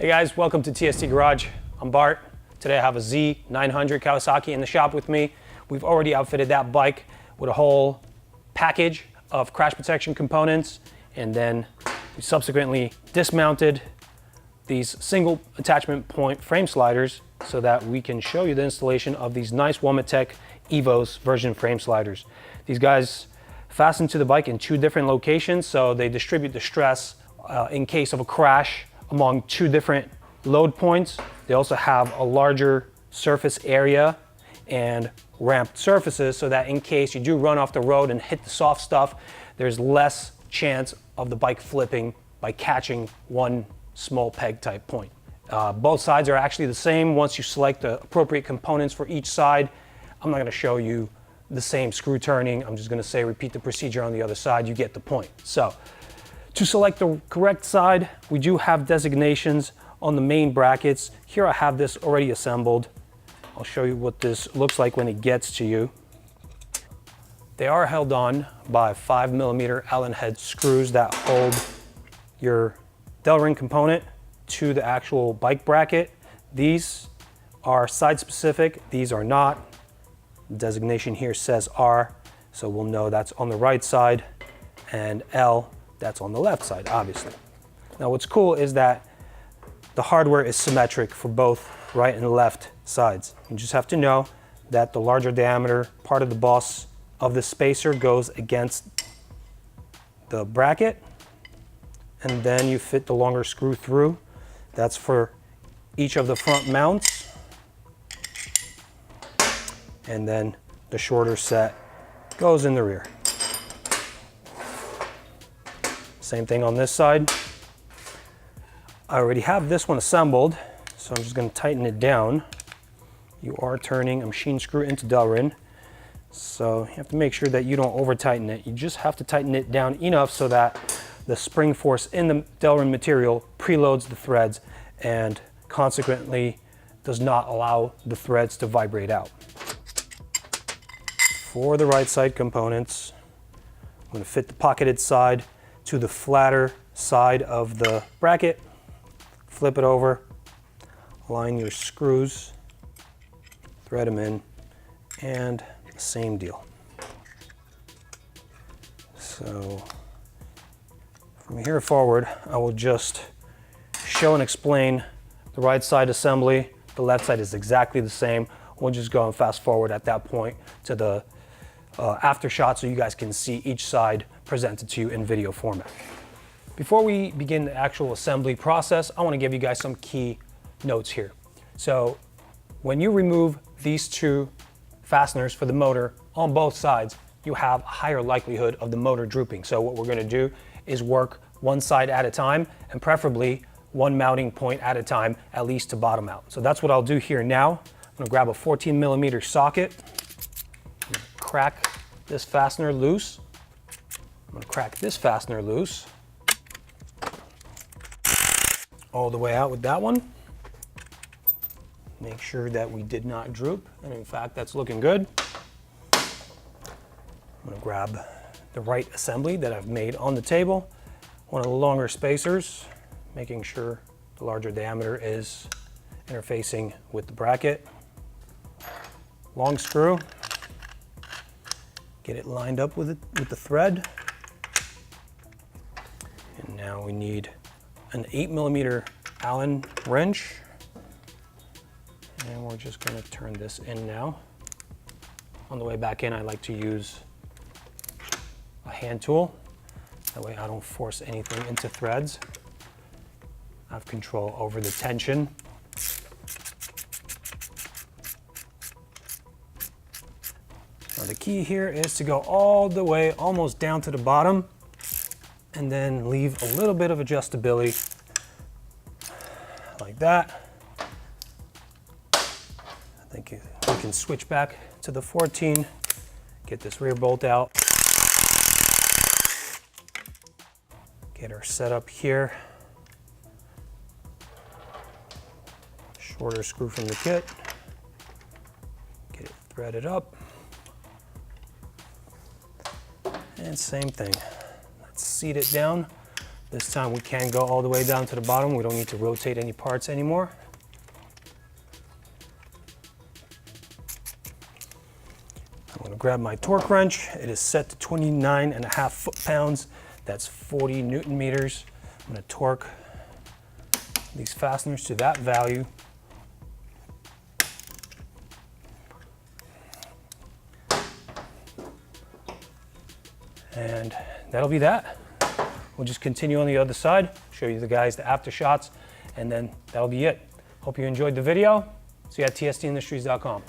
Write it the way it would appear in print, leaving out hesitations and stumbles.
Hey guys, welcome to TST Garage. I'm Bart. Today I have a Z900 Kawasaki in the shop with me. We've already outfitted that bike with a whole package of crash protection components, and then we subsequently dismounted these single attachment point frame sliders so that we can show you the installation of these nice Womet-Tech EVOS version frame sliders. These guys fasten to the bike in two different locations, so they distribute the stress in case of a crash among two different load points. They also have a larger surface area and ramped surfaces so that in case you do run off the road and hit the soft stuff, there's less chance of the bike flipping by catching one small peg type point. Both sides are actually the same once you select the appropriate components for each side. I'm not going to show you the same screw turning. I'm just going to say repeat the procedure on the other side. You get the point. So to select the correct side, we do have designations on the main brackets. Here I have this already assembled. I'll show you what this looks like when it gets to you. They are held on by 5mm Allen head screws that hold your delrin component to the actual bike bracket. These are side specific, these are not. The designation here says R, so we'll know that's on the right side, and L, that's on the left side, obviously. Now what's cool is that the hardware is symmetric for both right and left sides. You just have to know that the larger diameter part of the boss of the spacer goes against the bracket, and then you fit the longer screw through. That's for each of the front mounts. And then the shorter set goes in the rear. Same thing on this side. I already have this one assembled, so I'm just going to tighten it down. You are turning a machine screw into delrin, so you have to make sure that you don't over tighten it. You just have to tighten it down enough so that the spring force in the delrin material preloads the threads and consequently does not allow the threads to vibrate out. For the right side components, I'm going to fit the pocketed side to the flatter side of the bracket, flip it over, align your screws, thread them in, and the same deal. So from here forward, I will just show and explain the right side assembly. The left side is exactly the same. We'll just go and fast forward at that point to the after shot so you guys can see each side presented to you in video format. Before we begin the actual assembly process, I want to give you guys some key notes here. So when you remove these two fasteners for the motor on both sides, you have a higher likelihood of the motor drooping. So what we're going to do is work one side at a time, and preferably one mounting point at a time, at least to bottom out. So that's what I'll do here now. I'm going to grab a 14mm socket, crack this fastener loose. I'm going to crack this fastener loose all the way out with that one. Make sure that we did not droop, and in fact that's looking good. I'm going to grab the right assembly that I've made on the table, one of the longer spacers, making sure the larger diameter is interfacing with the bracket. Long screw, get it lined up with the thread. And now we need an 8mm Allen wrench. And we're just going to turn this in now. On the way back in, I like to use a hand tool. That way I don't force anything into threads. I have control over the tension. Now the key here is to go all the way almost down to the bottom and then leave a little bit of adjustability like that. I think we can switch back to the 14, get this rear bolt out, get our setup here. Shorter screw from the kit, get it threaded up, and same thing. Let's seat it down This time we can go all the way down to the bottom. We don't need to rotate any parts anymore. I'm going to grab my torque wrench. It is set to 29.5 foot-pounds. That's 40 Newton meters. I'm going to torque these fasteners to that value. And that'll be that. We'll just continue on the other side, show you the guys the after shots, and then that'll be it. Hope you enjoyed the video. See you at tstindustries.com.